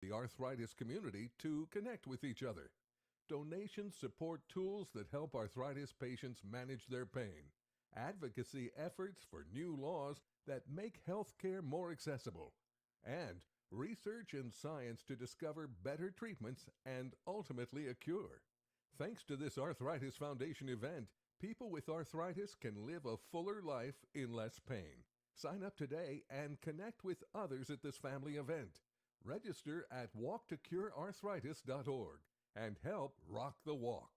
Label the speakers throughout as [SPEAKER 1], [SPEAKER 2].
[SPEAKER 1] the arthritis community to connect with each other. Donations support tools that help arthritis patients manage their pain, advocacy efforts for new laws that make healthcare more accessible, and research and science to discover better treatments and ultimately a cure. Thanks to this Arthritis Foundation event, people with arthritis can live a fuller life in less pain. Sign up today and connect with others at this family event. Register at walktocurearthritis.org and help rock the walk.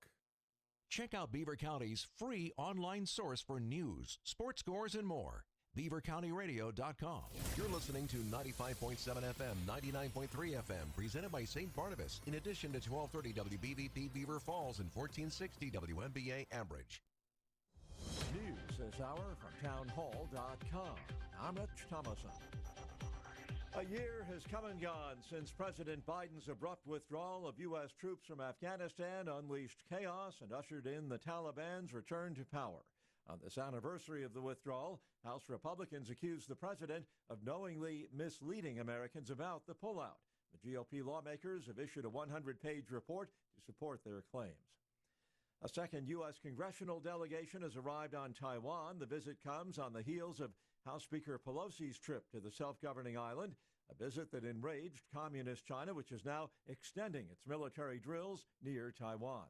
[SPEAKER 2] Check out Beaver County's free online source for news, sports scores, and more. BeaverCountyRadio.com. You're listening to 95.7 FM, 99.3 FM, presented by St. Barnabas, in addition to 1230 WBVP Beaver Falls and 1460 WMBA Ambridge.
[SPEAKER 3] News this hour from townhall.com. I'm Rich Thomason. A year has come and gone since President Biden's abrupt withdrawal of U.S. troops from Afghanistan unleashed chaos and ushered in the Taliban's return to power. On this anniversary of the withdrawal, House Republicans accused the president of knowingly misleading Americans about the pullout. The GOP lawmakers have issued a 100-page report to support their claims. A second U.S. congressional delegation has arrived on Taiwan. The visit comes on the heels of House Speaker Pelosi's trip to the self-governing island, a visit that enraged communist China, which is now extending its military drills near Taiwan.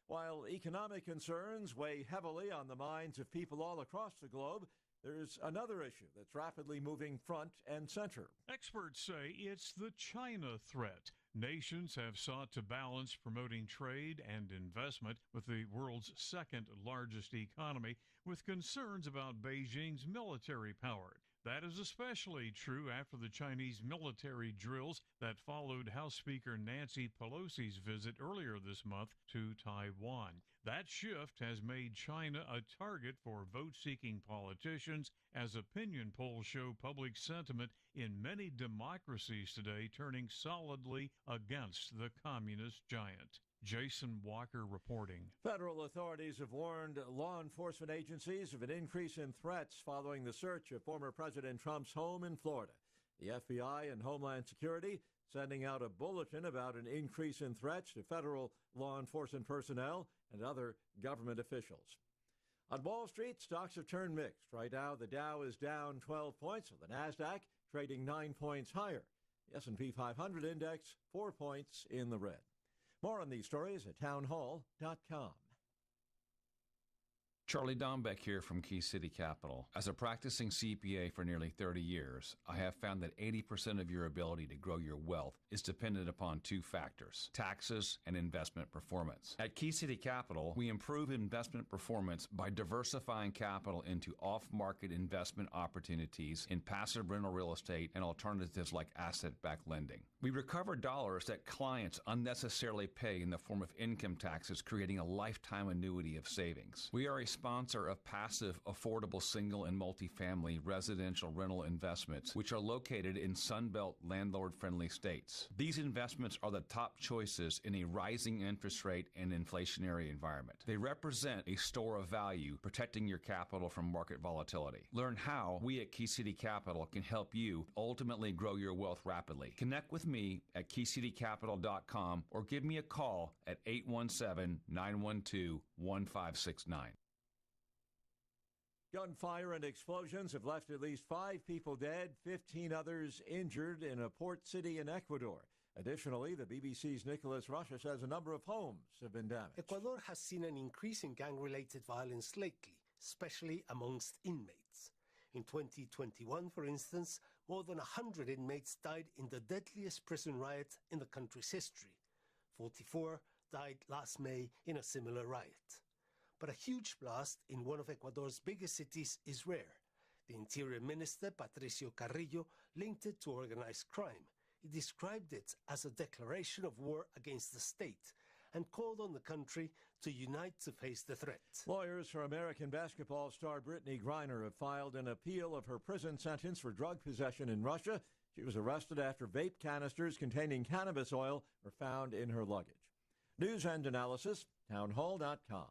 [SPEAKER 3] While economic concerns weigh heavily on the minds of people all across the globe, there's another issue that's rapidly moving front and center.
[SPEAKER 4] Experts say it's the China threat. Nations have sought to balance promoting trade and investment with the world's second largest economy, with concerns about Beijing's military power. That is especially true after the Chinese military drills that followed House Speaker Nancy Pelosi's visit earlier this month to Taiwan. That shift has made China a target for vote-seeking politicians, as opinion polls show public sentiment in many democracies today turning solidly against the communist giant. Jason Walker reporting.
[SPEAKER 3] Federal authorities have warned law enforcement agencies of an increase in threats following the search of former President Trump's home in Florida. The FBI and Homeland Security sending out a bulletin about an increase in threats to federal law enforcement personnel and other government officials. On Wall Street, stocks have turned mixed. Right now, the Dow is down 12 points, with the NASDAQ trading 9 points higher. The S&P 500 index 4 points in the red. More on these stories at townhall.com.
[SPEAKER 5] Charlie Dombeck here from Key City Capital. As a practicing CPA for nearly 30 years, I have found that 80% of your ability to grow your wealth is dependent upon two factors: taxes and investment performance. At Key City Capital, we improve investment performance by diversifying capital into off-market investment opportunities in passive rental real estate and alternatives like asset-backed lending. We recover dollars that clients unnecessarily pay in the form of income taxes, creating a lifetime annuity of savings. We are a sponsor of passive, affordable single and multifamily residential rental investments, which are located in Sunbelt landlord-friendly states. These investments are the top choices in a rising interest rate and inflationary environment. They represent a store of value, protecting your capital from market volatility. Learn how we at Key City Capital can help you ultimately grow your wealth rapidly. Connect with me at keycitycapital.com or give me a call at 817-912-1569.
[SPEAKER 3] Gunfire and explosions have left at least 5 people dead, 15 others injured in a port city in Ecuador. Additionally, the BBC's Nicholas Russia says a number of homes have been damaged.
[SPEAKER 6] Ecuador has seen an increase in gang-related violence lately, especially amongst inmates. In 2021, for instance, more than 100 inmates died in the deadliest prison riot in the country's history. 44 died last May in a similar riot. But a huge blast in one of Ecuador's biggest cities is rare. The Interior Minister, Patricio Carrillo, linked it to organized crime. He described it as a declaration of war against the state and called on the country to unite to face the threat.
[SPEAKER 3] Lawyers for American basketball star Brittany Griner have filed an appeal of her prison sentence for drug possession in Russia. She was arrested after vape canisters containing cannabis oil were found in her luggage. News and analysis, townhall.com.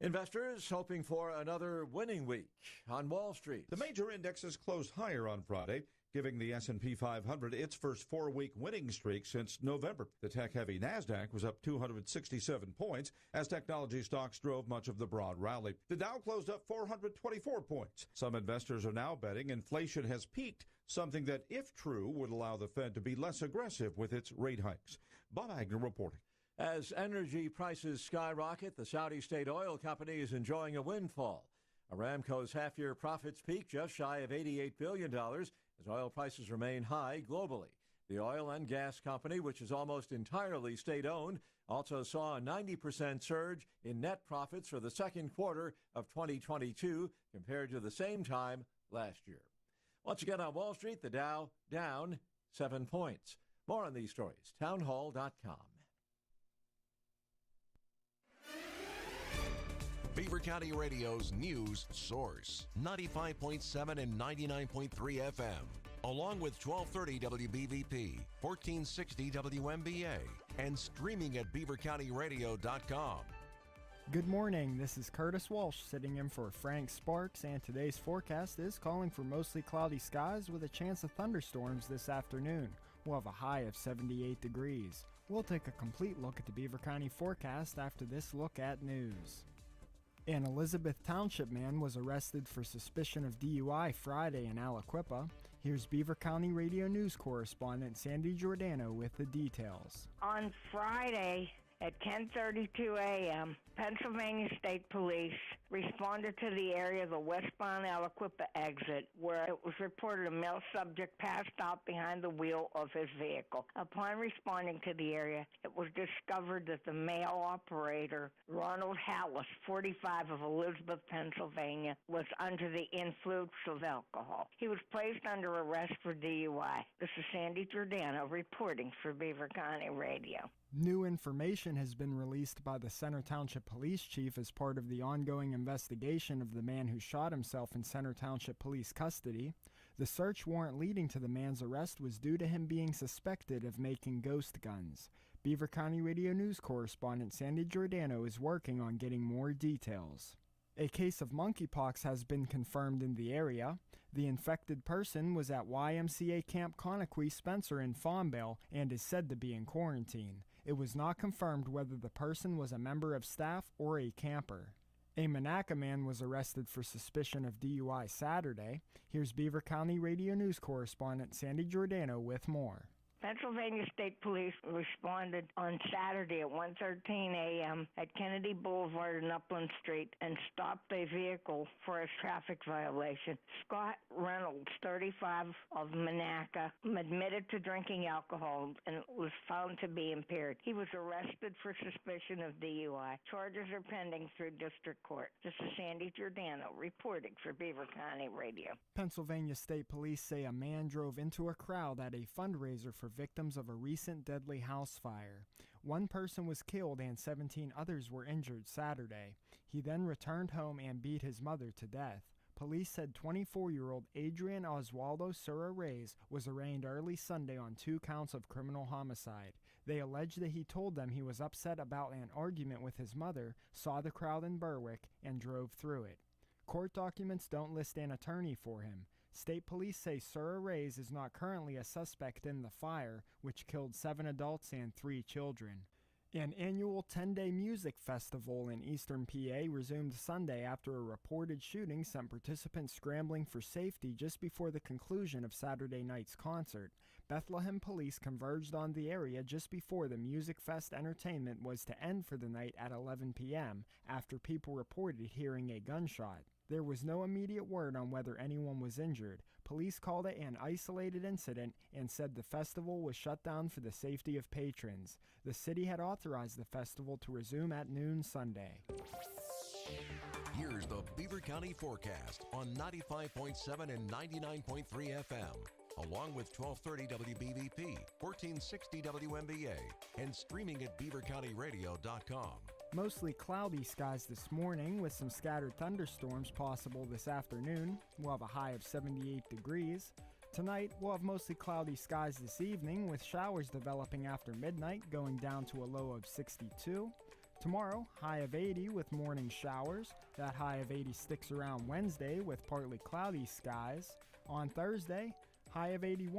[SPEAKER 3] Investors hoping for another winning week on Wall Street.
[SPEAKER 7] The major indexes closed higher on Friday.
[SPEAKER 3] giving the S&P 500 its first 4-week winning streak since November. The tech-heavy NASDAQ was up 267 points as technology stocks drove much of the broad rally. The Dow closed up 424 points. Some investors are now betting inflation has peaked, something that, if true, would allow the Fed to be less aggressive with its rate hikes. Bob Agnew reporting.
[SPEAKER 7] As energy prices skyrocket, the Saudi state oil company is enjoying a windfall. Aramco's half-year profits peaked just shy of $88 billion as oil prices remain high globally. The oil and gas company, which is almost entirely state-owned, also saw a 90% surge in net profits for the second quarter of 2022 compared to the same time last year. Once again on Wall Street, the Dow down 7 points. More on these stories, townhall.com.
[SPEAKER 2] Beaver County Radio's news source, 95.7 and 99.3 FM, along with 1230 WBVP, 1460 WMBA, and streaming at beavercountyradio.com.
[SPEAKER 8] Good morning, this is Curtis Walsh sitting in for Frank Sparks, and today's forecast is calling for mostly cloudy skies with a chance of thunderstorms this afternoon. We'll have a high of 78 degrees. We'll take a complete look at the Beaver County forecast after this look at news. An Elizabeth Township man was arrested for suspicion of DUI Friday in Aliquippa. Here's Beaver County Radio News correspondent Sandy Giordano with the details.
[SPEAKER 9] On Friday at 10:32 a.m., Pennsylvania State Police responded to the area of the westbound Aliquippa exit where it was reported a male subject passed out behind the wheel of his vehicle. Upon responding to the area, it was discovered that the male operator, Ronald Hallis, 45 of Elizabeth, Pennsylvania, was under the influence of alcohol. He was placed under arrest for DUI. This is Sandy Giordano reporting for Beaver County Radio.
[SPEAKER 8] New information has been released by the Center Township Police Chief as part of the ongoing investigation of the man who shot himself in Center Township Police custody. The search warrant leading to the man's arrest was due to him being suspected of making ghost guns. Beaver County Radio News correspondent Sandy Giordano is working on getting more details. A case of monkeypox has been confirmed in the area. The infected person was at YMCA Camp Conaquee Spencer in Farmville and is said to be in quarantine. It was not confirmed whether the person was a member of staff or a camper. A Monaca man was arrested for suspicion of DUI Saturday. Here's Beaver County Radio News correspondent Sandy Giordano with more.
[SPEAKER 9] Pennsylvania State Police responded on Saturday at 1:13 a.m. at Kennedy Boulevard and Upland Street and stopped a vehicle for a traffic violation. Scott Reynolds, 35 of Monaca, admitted to drinking alcohol and was found to be impaired. He was arrested for suspicion of DUI. Charges are pending through district court. This is Sandy Giordano reporting for Beaver County Radio.
[SPEAKER 8] Pennsylvania State Police say a man drove into a crowd at a fundraiser for victims of a recent deadly house fire. One person was killed and 17 others were injured Saturday. He then returned home and beat his mother to death. Police said 24-year-old Adrian Oswaldo Sura Reyes was arraigned early Sunday on 2 counts of criminal homicide. They alleged that he told them he was upset about an argument with his mother, saw the crowd in Berwick, and drove through it. Court documents don't list an attorney for him. State police say Sura Reyes is not currently a suspect in the fire, which killed 7 adults and 3 children. An annual 10-day music festival in eastern PA resumed Sunday after a reported shooting sent participants scrambling for safety just before the conclusion of Saturday night's concert. Bethlehem police converged on the area just before the Music Fest entertainment was to end for the night at 11 p.m. after people reported hearing a gunshot. There was no immediate word on whether anyone was injured. Police called it an isolated incident and said the festival was shut down for the safety of patrons. The city had authorized the festival to resume at noon Sunday.
[SPEAKER 2] Here's the Beaver County forecast on 95.7 and 99.3 FM, along with 1230 WBVP, 1460 WMBA, and streaming at beavercountyradio.com.
[SPEAKER 8] Mostly cloudy skies this morning with some scattered thunderstorms possible this afternoon. We'll have a high of 78 degrees. Tonight, we'll have mostly cloudy skies this evening with showers developing after midnight going down to a low of 62. Tomorrow, high of 80 with morning showers. That high of 80 sticks around Wednesday with partly cloudy skies. On Thursday, high of 81.